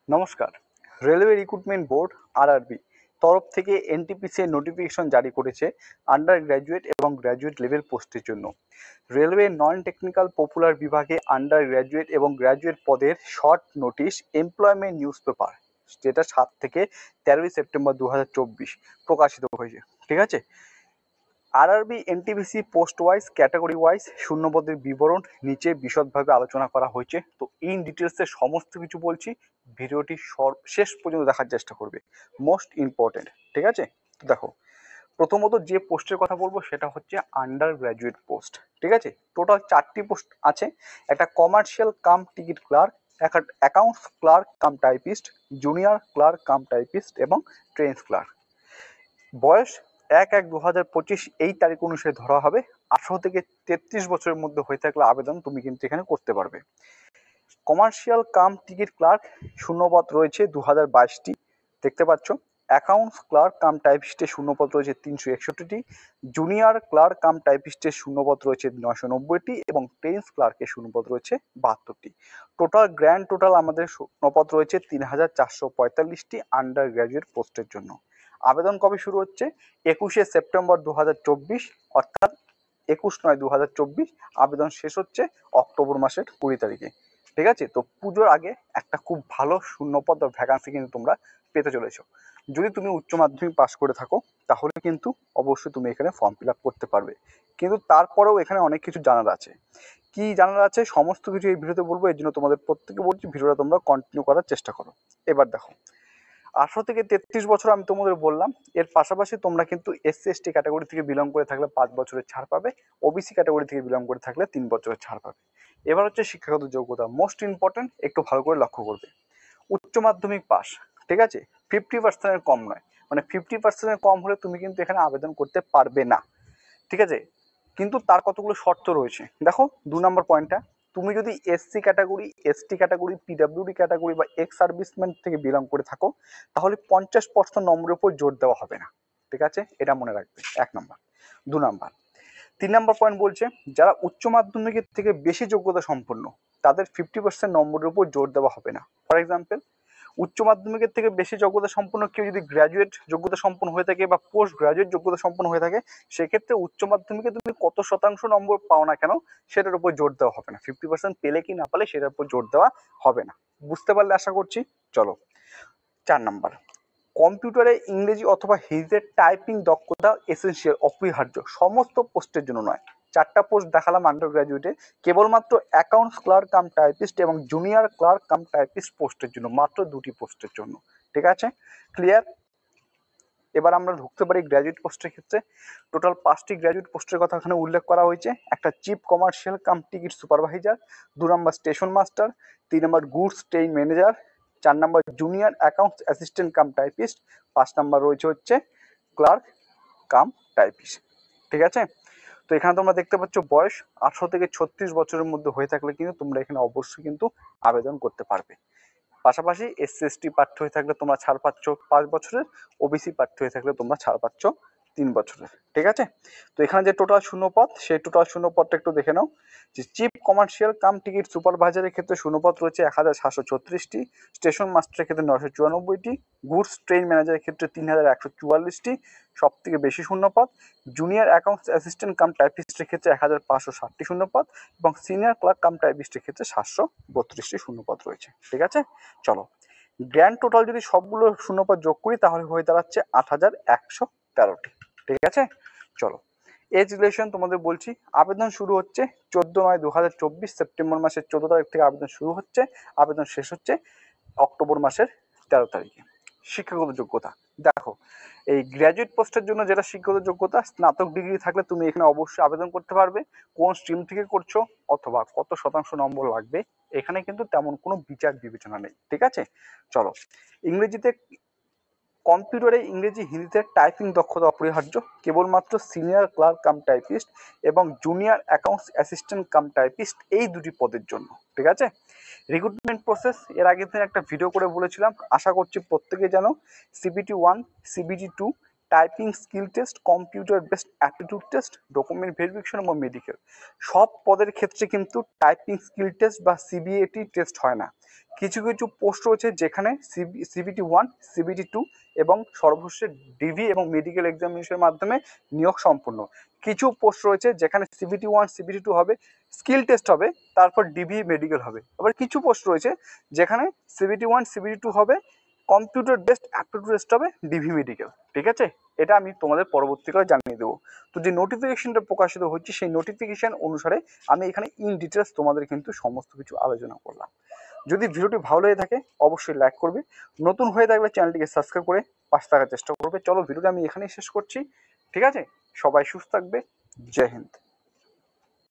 নমস্কার। Railway recruitment board RRB তরফ থেকে এনটিপিসি নোটিফিকেশন জারি করেছে আন্ডার গ্র্যাজুয়েট এবং গ্র্যাজুয়েট লেভেল পোস্টের জন্য। রেলওয়ে নন টেকনিক্যাল পপুলার বিভাগে আন্ডার গ্র্যাজুয়েট এবং গ্র্যাজুয়েট পদের short notice employment news paper, যেটা 7 থেকে 13 সেপ্টেম্বর 2024 প্রকাশিত হয়েছে। ঠিক আছে, RRB NTPC post wise category wise শূন্যপদের বিবরণ নিচে বিশদভাবে আলোচনা করা হয়েছে। তো ইন ডিটেলসে সমস্ত কিছু বলছি, ভিডিওটি শেষ পর্যন্ত দেখার চেষ্টা করবে, মোস্ট ইম্পর্টেন্ট। ঠিক আছে, তো দেখো, প্রথমত যে পোস্টের কথা বলবো সেটা হচ্ছে আন্ডার গ্র্যাজুয়েট পোস্ট। ঠিক আছে, টোটাল 4টি পোস্ট আছে। একটা কমার্শিয়াল কাম টিকিট ক্লার্ক, একটা accounts clerk cum typist, junior clerk cum typist এবং ট্রেন্স ক্লার্ক। বয়স 1/1/2025 এই তারিখ অনুসারে ধরা হবে। 18 থেকে 33 বছরের মধ্যে হয়ে থাকলে আবেদন তুমি কিন্তু এখানে করতে পারবে। কমার্শিয়াল কাম টিকিট ক্লার্ক শূন্যপদ রয়েছে 2022টি, দেখতে পাচ্ছ। অ্যাকাউন্টস ক্লার্ক কাম টাইপিস্টের শূন্যপদ রয়েছে 361টি, জুনিয়র ক্লার্ক কাম টাইপিস্টের শূন্যপদ রয়েছে 990টি এবং ট্রেন্স ক্লার্কের শূন্যপদ রয়েছে 72টি। গ্র্যান্ড টোটাল আমাদের শূন্যপদ রয়েছে 3445টি আন্ডার গ্র্যাজুয়েট পোস্টের জন্য। আবেদন কবে শুরু হচ্ছে? 21শে সেপ্টেম্বর 2024, অর্থাৎ 21/9/2024। আবেদন শেষ হচ্ছে অক্টোবর মাসের 20 তারিখে। ঠিক আছে, তো পুজোর আগে একটা খুব ভালো শূন্যপদ বা ভ্যাকান্সি কিন্তু তোমরা পেতে চলেছো। যদি তুমি উচ্চ মাধ্যমিক পাস করে থাকো তাহলে কিন্তু অবশ্যই তুমি এখানে ফর্ম ফিল আপ করতে পারবে। কিন্তু তারপরেও এখানে অনেক কিছু জানার আছে। কি জানার আছে সমস্ত কিছু এই ভিডিওতে বলবো, এর জন্য তোমাদের প্রত্যেকে বলছি ভিডিওটা তোমরা কন্টিনিউ করার চেষ্টা করো। এবার দেখো, 18 থেকে 33 বছর আমি তোমাদের বললাম। এর পাশাপাশি তোমরা কিন্তু এসসি এসটি ক্যাটাগরি থেকে বিলং করে থাকলে 5 বছরের ছাড় পাবে, ওবিসি ক্যাটাগরি থেকে বিলং করে থাকলে 3 বছরের ছাড় পাবে। এবার হচ্ছে শিক্ষাগত যোগ্যতা, মোস্ট ইম্পর্টেন্ট, একটু ভালো করে লক্ষ্য করবে। উচ্চ মাধ্যমিক পাস, ঠিক আছে, 50%-এর কম নয়, মানে 50%-এর কম হলে তুমি কিন্তু এখানে আবেদন করতে পারবে না। ঠিক আছে, কিন্তু তার কতগুলো শর্ত রয়েছে। দেখো, 2 নম্বর পয়েন্টটা, তুমি যদি SC category, ST category, PWD category বা এক্স সার্ভিসম্যান থেকে বিলং করে থাকো তাহলে 50% নম্বরের উপর জোর দেওয়া হবে না। ঠিক আছে, এটা মনে রাখবে, 1 নম্বর। 2 নম্বর, 3 নম্বর পয়েন্ট বলছে যারা উচ্চ মাধ্যমিকের থেকে বেশি যোগ্যতা সম্পন্ন তাদের 50% নম্বরের উপর জোর দেওয়া হবে না। ফর এক্সাম্পল, উচ্চ মাধ্যমিকের থেকে বেশি যোগ্যতা সম্পন্ন কেউ যদি গ্র্যাজুয়েট যোগ্যতা সম্পন্ন হয়ে থাকে বা পোস্ট গ্র্যাজুয়েট যোগ্যতা সম্পন্ন হয়ে থাকে, সেক্ষেত্রে উচ্চ মাধ্যমিকে তুমি কত শতাংশ নম্বর পাও না কেন সেটার উপর জোর দেওয়া হবে না। 50% পেলে কি না পেলে সেটার উপর জোর দেওয়া হবে না। বুঝতে পারলে আশা করছি। চলো, 4 নাম্বার, কম্পিউটারে ইংরেজি অথবা হিন্দিতে টাইপিং দক্ষতা এসেনশিয়াল, অপরিহার্য, সমস্ত পোস্টের জন্য নয়। 4টা পোস্ট দেখালাম আন্ডার গ্র্যাজুয়েটে, কেবলমাত্র অ্যাকাউন্টস ক্লার্ক কাম টাইপিস্ট এবং জুনিয়র ক্লার্ক কাম টাইপিস্ট পোস্টের জন্য, মাত্র 2টি পোস্টের জন্য। ঠিক আছে, ক্লিয়ার? এবার আমরা ঢুকতে পারি গ্র্যাজুয়েট পোস্টের ক্ষেত্রে। টোটাল 5টি গ্র্যাজুয়েট পোস্টের কথা এখানে উল্লেখ করা হয়েছে। একটা chief commercial cum ticket supervisor, 2 number station master, 3 number goods train manager, 4 number junior accounts assistant cum typist, 5 number রয়েছে হচ্ছে ক্লার্ক কাম টাইপিস্ট। ঠিক আছে, তো এখানে তোমরা দেখতে পাচ্ছ বয়স 18 থেকে 36 বছরের মধ্যে হয়ে থাকলে কিন্তু তোমরা এখানে অবশ্যই কিন্তু আবেদন করতে পারবে। পাশাপাশি এসসি এসটি প্রার্থী হয়ে থাকলে তোমরা ছাড় পাচ্ছ 5 বছরের, ওবিসি প্রার্থী হয়ে থাকলে তোমরা ছাড় পাচ্ছ 3 বছরের। ঠিক আছে, তো এখানে যে টোটাল শূন্যপদ, সেই টোটাল শূন্যপদটা একটু দেখে নাও। যে চিফ কমার্শিয়াল কাম টিকিট সুপারভাইজারের ক্ষেত্রে শূন্যপদ রয়েছে 1736টি, স্টেশন মাস্টারের ক্ষেত্রে 994টি, গুডস ট্রেন ম্যানেজারের ক্ষেত্রে 3144টি, সব থেকে বেশি শূন্যপদ। জুনিয়র অ্যাকাউন্টস অ্যাসিস্ট্যান্ট কাম টাইপিস্টের ক্ষেত্রে 1560টি শূন্যপদ এবং সিনিয়র ক্লার্ক কাম টাইপিস্টের ক্ষেত্রে 732টি শূন্যপদ রয়েছে। ঠিক আছে, চলো, গ্র্যান্ড টোটাল যদি সবগুলো শূন্যপদ যোগ করি তাহলে হয়ে দাঁড়াচ্ছে 8113টি। ঠিক আছে, চলো, এজ রিলেশন তোমাদের বলছি। আবেদন শুরু হচ্ছে 14/9/2024, সেপ্টেম্বর মাসের 14 তারিখ থেকে আবেদন শুরু হচ্ছে, আবেদন শেষ হচ্ছে অক্টোবর মাসের 13 তারিখে। শিক্ষাগত যোগ্যতা, দেখো, এই গ্র্যাজুয়েট পোস্টের জন্য যেটা শিক্ষাগত যোগ্যতা, স্নাতক ডিগ্রি থাকলে তুমি এখানে অবশ্যই আবেদন করতে পারবে। কোন স্ট্রিম থেকে করছো অথবা কত শতাংশ নম্বর লাগবে এখানে কিন্তু তেমন কোনো বিচার বিবেচনা নেই। ঠিক আছে, চলো, ইংরেজিতে, কম্পিউটারে ইংরেজি হিন্দিতে টাইপিং দক্ষতা অপরিহার্য, কেবলমাত্র সিনিয়র ক্লার্ক কাম টাইপিস্ট এবং junior accounts assistant cum typist এই 2টি পদের জন্য। ঠিক আছে, রিক্রুটমেন্ট প্রসেস এর আগের দিন একটা ভিডিও করে বলেছিলাম, আশা করছি প্রত্যেকে জানো। CBT 1, CBT 2 typing skill test, computer based aptitude test, document verification এবং মেডিকেল। সব পদের ক্ষেত্রে কিন্তু টাইপিং স্কিল টেস্ট বা সিবিএটি টেস্ট হয় না। কিছু কিছু পোস্ট রয়েছে যেখানে CBT 1, CBT 2 এবং সর্বশেষ ডিভি এবং মেডিকেল এক্সামিনেশনের মাধ্যমে নিয়োগ সম্পূর্ণ। কিছু পোস্ট রয়েছে যেখানে CBT 1, CBT 2 হবে, স্কিল টেস্ট হবে, তারপর ডিভি মেডিকেল হবে। আবার কিছু পোস্ট রয়েছে যেখানে CBT 1, CBT 2 হবে, কম্পিউটার বেসড অ্যাপটিটিউড টেস্ট হবে, ডিভি মেডিকেল। ঠিক আছে, এটা আমি তোমাদের পরবর্তীকালে জানিয়ে দেবো। তো যে নোটিফিকেশনটা প্রকাশিত হচ্ছে সেই নোটিফিকেশন অনুসারে আমি এখানে ইন ডিটেলস তোমাদের কিন্তু সমস্ত কিছু আলোচনা করলাম। যদি ভিডিওটি ভালো লেগে থাকে অবশ্যই লাইক করবে, নতুন হয়ে থাকলে চ্যানেলটিকে সাবস্ক্রাইব করে পাশে থাকার চেষ্টা করবে। চলো ভিডিওটা আমি এখানেই শেষ করছি। ঠিক আছে, সবাই সুস্থ থাকবে। জয় হিন্দ।